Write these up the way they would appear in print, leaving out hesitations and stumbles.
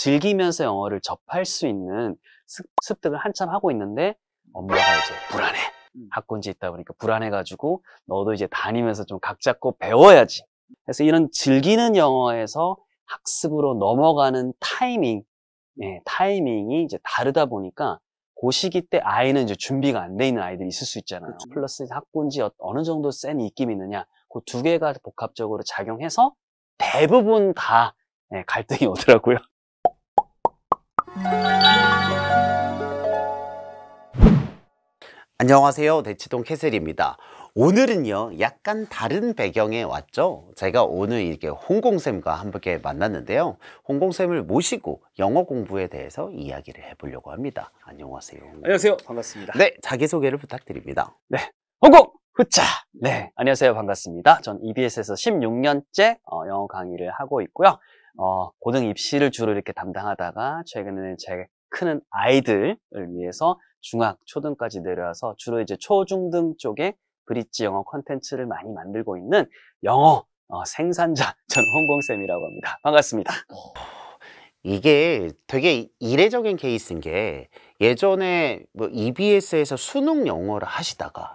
즐기면서 영어를 접할 수 있는 습득을 한참 하고 있는데 엄마가 이제 불안해. 학군지에 있다 보니까 불안해가지고 너도 이제 다니면서 좀 각 잡고 배워야지. 그래서 이런 즐기는 영어에서 학습으로 넘어가는 타이밍이 이제 다르다 보니까 그 시기 때 아이는 이제 준비가 안 돼 있는 아이들이 있을 수 있잖아요. 그렇죠. 플러스 학군지 어느 정도 센 입김이 있느냐, 그 두 개가 복합적으로 작용해서 대부분 다 갈등이 오더라고요. 안녕하세요, 대치동 캐슬입니다. 오늘은요 약간 다른 배경에 왔죠. 제가 오늘 이렇게 홍공쌤과 함께 만났는데요, 홍공쌤을 모시고 영어 공부에 대해서 이야기를 해보려고 합니다. 안녕하세요. 안녕하세요, 반갑습니다. 네, 자기소개를 부탁드립니다. 네, 홍공 후짜. 네, 안녕하세요, 반갑습니다. 전 EBS에서 16년째 영어 강의를 하고 있고요. 고등 입시를 주로 이렇게 담당하다가 최근에는 제 크는 아이들을 위해서 중학, 초등까지 내려와서 주로 이제 초중등 쪽에 브릿지 영어 콘텐츠를 많이 만들고 있는 영어 생산자 전 홍공쌤이라고 합니다. 반갑습니다. 이게 되게 이례적인 케이스인 게, 예전에 뭐 EBS에서 수능 영어를 하시다가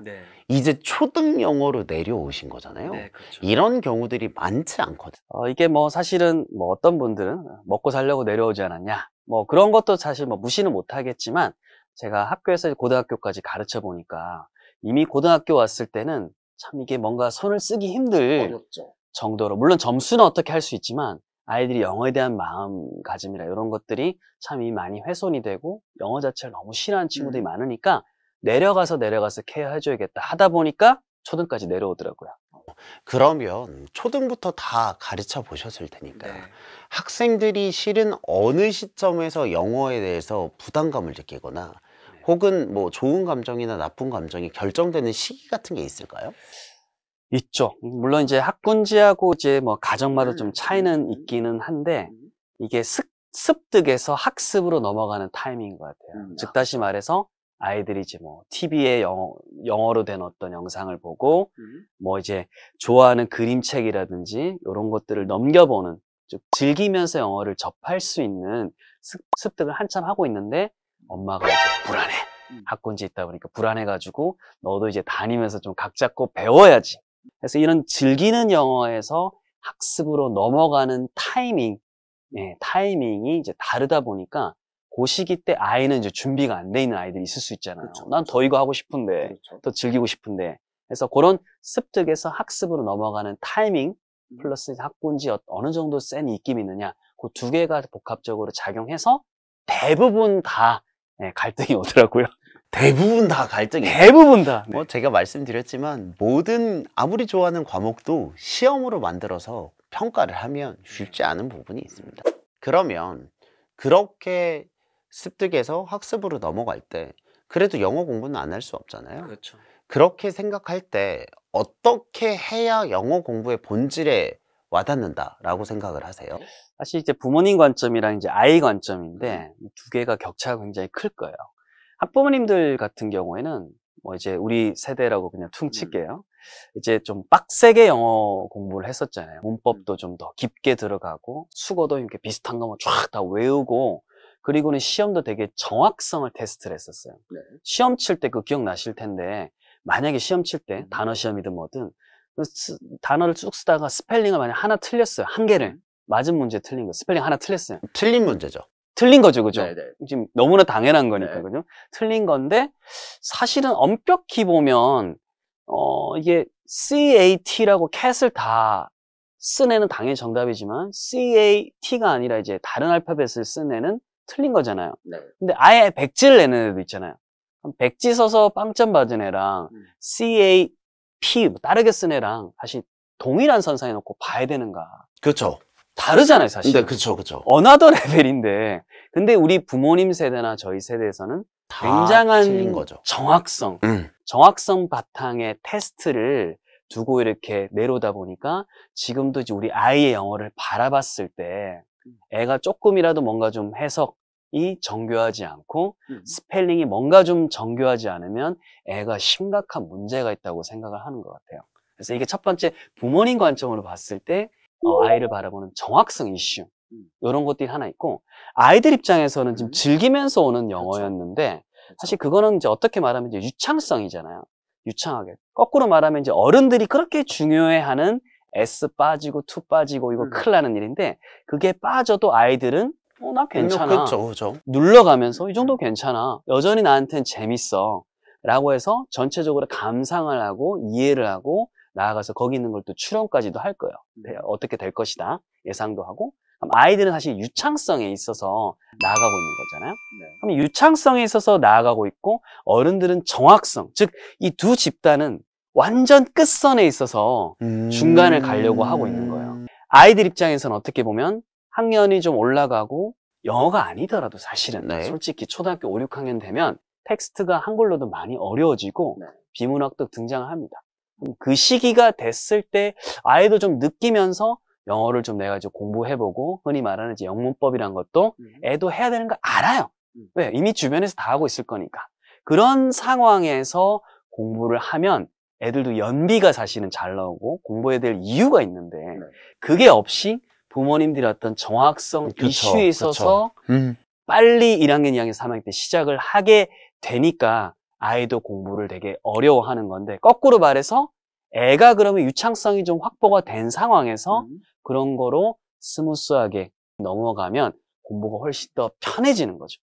이제 초등 영어로 내려오신 거잖아요. 네, 그렇죠. 이런 경우들이 많지 않거든요. 이게 뭐 사실은 뭐 어떤 분들은 먹고 살려고 내려오지 않았냐, 뭐 그런 것도 사실 뭐 무시는 못 하겠지만, 제가 학교에서 고등학교까지 가르쳐 보니까 이미 고등학교 왔을 때는 참 이게 뭔가 손을 쓰기 힘들 어렵죠. 정도로, 물론 점수는 어떻게 할 수 있지만 아이들이 영어에 대한 마음가짐이나 이런 것들이 참 이미 많이 훼손이 되고 영어 자체를 너무 싫어하는 친구들이 많으니까 내려가서 케어해줘야겠다 하다 보니까 초등까지 내려오더라고요. 그러면 초등부터 다 가르쳐 보셨을 테니까 네. 학생들이 실은 어느 시점에서 영어에 대해서 부담감을 느끼거나 혹은 뭐 좋은 감정이나 나쁜 감정이 결정되는 시기 같은 게 있을까요? 있죠. 물론 이제 학군지하고 이제 뭐 가정마다 좀 차이는 있기는 한데, 이게 습득에서 학습으로 넘어가는 타이밍인 것 같아요. 즉 다시 말해서 아이들이 이제 뭐 TV에 영어로 된 어떤 영상을 보고 뭐 이제 좋아하는 그림책이라든지 이런 것들을 넘겨보는, 즉 즐기면서 영어를 접할 수 있는 습득을 한참 하고 있는데 엄마가 이제 불안해. 학군지에 있다 보니까 불안해가지고 너도 이제 다니면서 좀 각 잡고 배워야지. 그래서 이런 즐기는 영어에서 학습으로 넘어가는 타이밍이 이제 다르다 보니까 그 시기 때 아이는 이제 준비가 안 돼 있는 아이들이 있을 수 있잖아요. 그렇죠. 난 더 이거 하고 싶은데, 더 즐기고 싶은데. 그래서 그런 습득에서 학습으로 넘어가는 타이밍 플러스 학군지 어느 정도 센 입김이 있느냐, 그 두 개가 복합적으로 작용해서 대부분 다 갈등이 오더라고요. 대부분 다 갈등이 대부분 다. 뭐 제가 말씀드렸지만 아무리 좋아하는 과목도 시험으로 만들어서 평가를 하면 쉽지 않은 부분이 있습니다. 그러면 그렇게 습득에서 학습으로 넘어갈 때 그래도 영어 공부는 안 할 수 없잖아요. 그렇죠. 그렇게 생각할 때 어떻게 해야 영어 공부의 본질에 와닿는다라고 생각을 하세요? 사실 이제 부모님 관점이랑 이제 아이 관점인데 이 두 개가 격차가 굉장히 클 거예요. 학부모님들 같은 경우에는 뭐 이제 우리 세대라고 그냥 퉁칠게요. 이제 좀 빡세게 영어 공부를 했었잖아요. 문법도 좀 더 깊게 들어가고 수거도 이렇게 비슷한 거만 쫙 다 외우고, 그리고는 시험도 되게 정확성을 테스트를 했었어요. 시험 칠 때 그 기억나실 텐데, 만약에 시험 칠 때 단어 시험이든 뭐든 단어를 쭉 쓰다가 스펠링을 만약 하나 틀렸어요. 한 개를 맞은 문제 틀린 거, 스펠링 하나 틀렸어요. 틀린 문제죠. 틀린 거죠, 그죠? 네네. 지금 너무나 당연한 거니까, 네. 그죠? 틀린 건데, 사실은 엄격히 보면, 이게 CAT라고 cat을 다 쓴 애는 당연히 정답이지만, CAT가 아니라 이제 다른 알파벳을 쓴 애는 틀린 거잖아요. 네. 근데 아예 백지를 내는 애도 있잖아요. 백지 써서 빵점 받은 애랑 CAP, 다르게 쓴 애랑 사실 동일한 선상에 놓고 봐야 되는가. 그렇죠. 다르잖아요, 사실. 네, 그렇죠. 어나더 레벨인데, 근데 우리 부모님 세대나 저희 세대에서는 굉장한 틀린 거죠. 정확성 바탕의 테스트를 두고 이렇게 내려오다 보니까 지금도 이제 우리 아이의 영어를 바라봤을 때 애가 조금이라도 뭔가 좀 해석이 정교하지 않고 스펠링이 뭔가 좀 정교하지 않으면 애가 심각한 문제가 있다고 생각을 하는 것 같아요. 그래서 이게 첫 번째 부모님 관점으로 봤을 때 아이를 바라보는 정확성 이슈. 이런 것들이 하나 있고, 아이들 입장에서는 지금 즐기면서 오는 영어였는데, 사실 그거는 이제 어떻게 말하면 이제 유창성이잖아요. 유창하게. 거꾸로 말하면 이제 어른들이 그렇게 중요해하는 S 빠지고, to 빠지고, 이거 큰일 나는 일인데, 그게 빠져도 아이들은, 나 괜찮아. 그렇죠. 눌러가면서, 이 정도 괜찮아. 여전히 나한테는 재밌어. 라고 해서 전체적으로 감상을 하고, 이해를 하고, 나아가서 거기 있는 걸 또 추론까지도 할 거예요. 어떻게 될 것이다. 예상도 하고. 그럼 아이들은 사실 유창성에 있어서 나아가고 있는 거잖아요. 그럼 유창성에 있어서 나아가고 있고, 어른들은 정확성, 즉 이 두 집단은 완전 끝선에 있어서 중간을 가려고 하고 있는 거예요. 아이들 입장에서는 어떻게 보면 학년이 좀 올라가고 영어가 아니더라도 사실은 솔직히 초등학교 5, 6학년 되면 텍스트가 한글로도 많이 어려워지고 비문학도 등장을 합니다. 그 시기가 됐을 때 아이도 좀 느끼면서 영어를 좀 내가 좀 공부해보고, 흔히 말하는 이제 영문법이란 것도 애도 해야 되는 거 알아요. 왜? 이미 주변에서 다 하고 있을 거니까. 그런 상황에서 공부를 하면 애들도 연비가 사실은 잘 나오고 공부해야 될 이유가 있는데, 그게 없이 부모님들이 어떤 정확성 이슈에 있어서 빨리 1학년, 2학년, 3학년 때 시작을 하게 되니까 아이도 공부를 되게 어려워하는 건데, 거꾸로 말해서 애가 그러면 유창성이 좀 확보가 된 상황에서 그런 거로 스무스하게 넘어가면 공부가 훨씬 더 편해지는 거죠.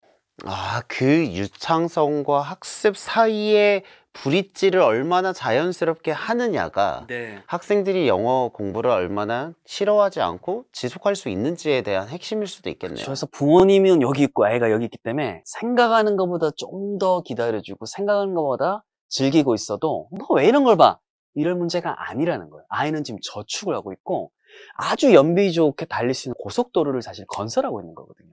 그 유창성과 학습 사이에 브릿지를 얼마나 자연스럽게 하느냐가 학생들이 영어 공부를 얼마나 싫어하지 않고 지속할 수 있는지에 대한 핵심일 수도 있겠네요. 그래서 부모님은 여기 있고 애가 여기 있기 때문에 생각하는 것보다 좀 더 기다려주고 생각하는 것보다 즐기고 있어도 너 왜 이런 걸 봐? 이럴 문제가 아니라는 거예요. 아이는 지금 저축을 하고 있고 아주 연비 좋게 달릴 수 있는 고속도로를 사실 건설하고 있는 거거든요.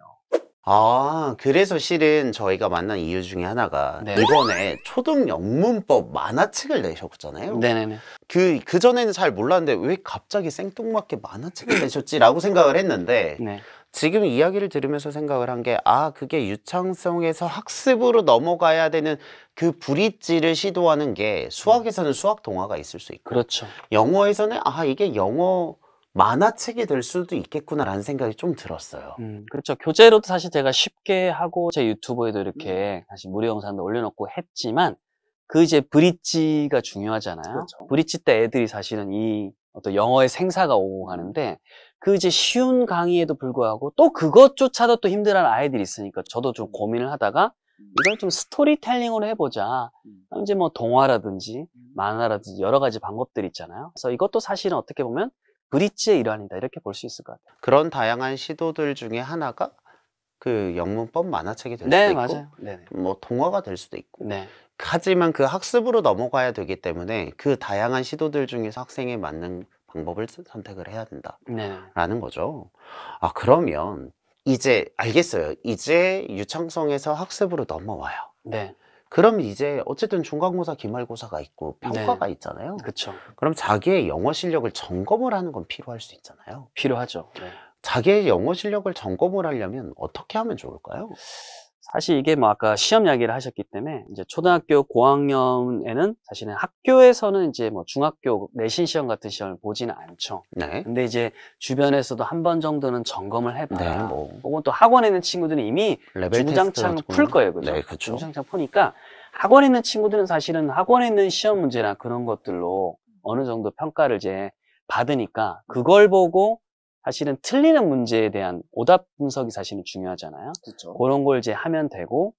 그래서 실은 저희가 만난 이유 중에 하나가 이번에 초등 영문법 만화책을 내셨잖아요. 네네네. 그전에는 잘 몰랐는데 왜 갑자기 생뚱맞게 만화책을 내셨지라고 생각을 했는데 지금 이야기를 들으면서 생각을 한 게 그게 유창성에서 학습으로 넘어가야 되는 그 브릿지를 시도하는 게 수학에서는 수학 동화가 있을 수 있고 그렇죠. 영어에서는 이게 영어 만화책이 될 수도 있겠구나라는 생각이 좀 들었어요. 그렇죠. 교재로도 사실 제가 쉽게 하고 제 유튜브에도 이렇게 다시 무료 영상도 올려놓고 했지만 그 이제 브릿지가 중요하잖아요. 그렇죠. 브릿지 때 애들이 사실은 이 어떤 영어의 생사가 오고 가는데 그 이제 쉬운 강의에도 불구하고 또 그것조차도 또 힘들어하는 아이들이 있으니까 저도 좀 고민을 하다가 이걸 좀 스토리텔링으로 해보자. 이제 뭐 동화라든지 만화라든지 여러 가지 방법들이 있잖아요. 그래서 이것도 사실은 어떻게 보면 브릿지의 일환이다 이렇게 볼 수 있을 것 같아요. 그런 다양한 시도들 중에 하나가 그 영문법 만화책이 될 수도 있고 맞아요. 뭐 동화가 될 수도 있고 하지만 그 학습으로 넘어가야 되기 때문에 그 다양한 시도들 중에서 학생에 맞는 방법을 선택을 해야 된다라는 거죠. 그러면 이제 알겠어요. 이제 유창성에서 학습으로 넘어와요. 그럼 이제 어쨌든 중간고사, 기말고사가 있고 평가가 있잖아요. 그렇죠. 그럼 자기의 영어 실력을 점검을 하는 건 필요할 수 있잖아요. 필요하죠. 자기의 영어 실력을 점검을 하려면 어떻게 하면 좋을까요? 사실 이게 뭐 아까 시험 이야기를 하셨기 때문에 이제 초등학교 고학년에는 사실은 학교에서는 이제 뭐 중학교 내신 시험 같은 시험을 보지는 않죠. 근데 이제 주변에서도 한 번 정도는 점검을 해봐야. 혹은 또 학원에 있는 친구들은 이미 주구장창 풀 거예요. 그죠? 주구장창 푸니까 학원에 있는 친구들은 사실은 학원에 있는 시험 문제나 그런 것들로 어느 정도 평가를 이제 받으니까 그걸 보고 사실은 틀리는 문제에 대한 오답 분석이 사실은 중요하잖아요. 그런 걸 이제 하면 되고,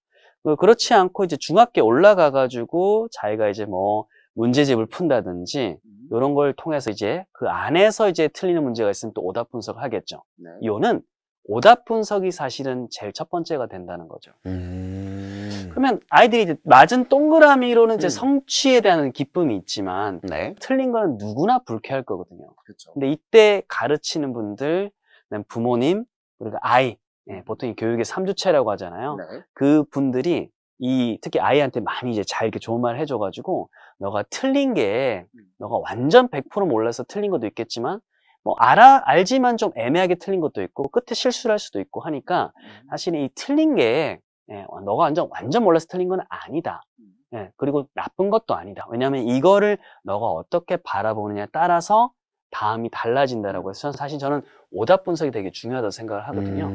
그렇지 않고 이제 중학교 올라가가지고 자기가 이제 뭐 문제집을 푼다든지 이런 걸 통해서 이제 그 안에서 이제 틀리는 문제가 있으면 또 오답 분석을 하겠죠. 이거는 오답 분석이 사실은 제일 첫 번째가 된다는 거죠. 그러면 아이들이 이제 맞은 동그라미로는 이제 성취에 대한 기쁨이 있지만 틀린 거는 누구나 불쾌할 거거든요. 근데 이때 가르치는 분들, 부모님, 그리고 아이, 보통 이 교육의 3주체라고 하잖아요. 그 분들이 특히 아이한테 많이 이제 잘 이렇게 좋은 말 해줘가지고 너가 틀린 게 너가 완전 100% 몰라서 틀린 것도 있겠지만 뭐 알지만 좀 애매하게 틀린 것도 있고 끝에 실수를 할 수도 있고 하니까 사실 이 틀린 게 너가 완전 몰라서 틀린 건 아니다. 그리고 나쁜 것도 아니다. 왜냐하면 이거를 너가 어떻게 바라보느냐에 따라서 다음이 달라진다라고 해서 사실 저는 오답 분석이 되게 중요하다고 생각을 하거든요.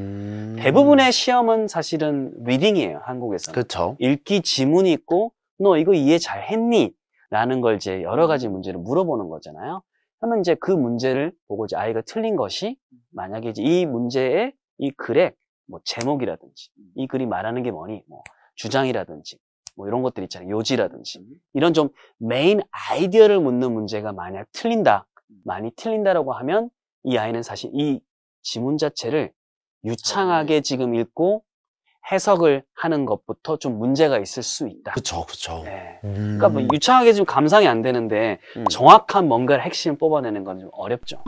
대부분의 시험은 사실은 리딩이에요, 한국에서는. 그렇죠. 읽기 지문이 있고, 너 이거 이해 잘 했니? 라는 걸 이제 여러 가지 문제를 물어보는 거잖아요. 그러면 이제 그 문제를 보고 이제 아이가 틀린 것이 만약에 이제 이 문제의 이 글의 뭐 제목이라든지 이 글이 말하는 게 뭐니? 뭐 주장이라든지 뭐 이런 것들 있잖아요. 요지라든지 이런 좀 메인 아이디어를 묻는 문제가 만약 틀린다, 많이 틀린다라고 하면 이 아이는 사실 이 지문 자체를 유창하게 지금 읽고 해석을 하는 것부터 좀 문제가 있을 수 있다. 그쵸, 그쵸. 네. 그러니까 뭐 유창하게 좀 감상이 안 되는데 정확한 뭔가를 핵심 뽑아내는 건 좀 어렵죠.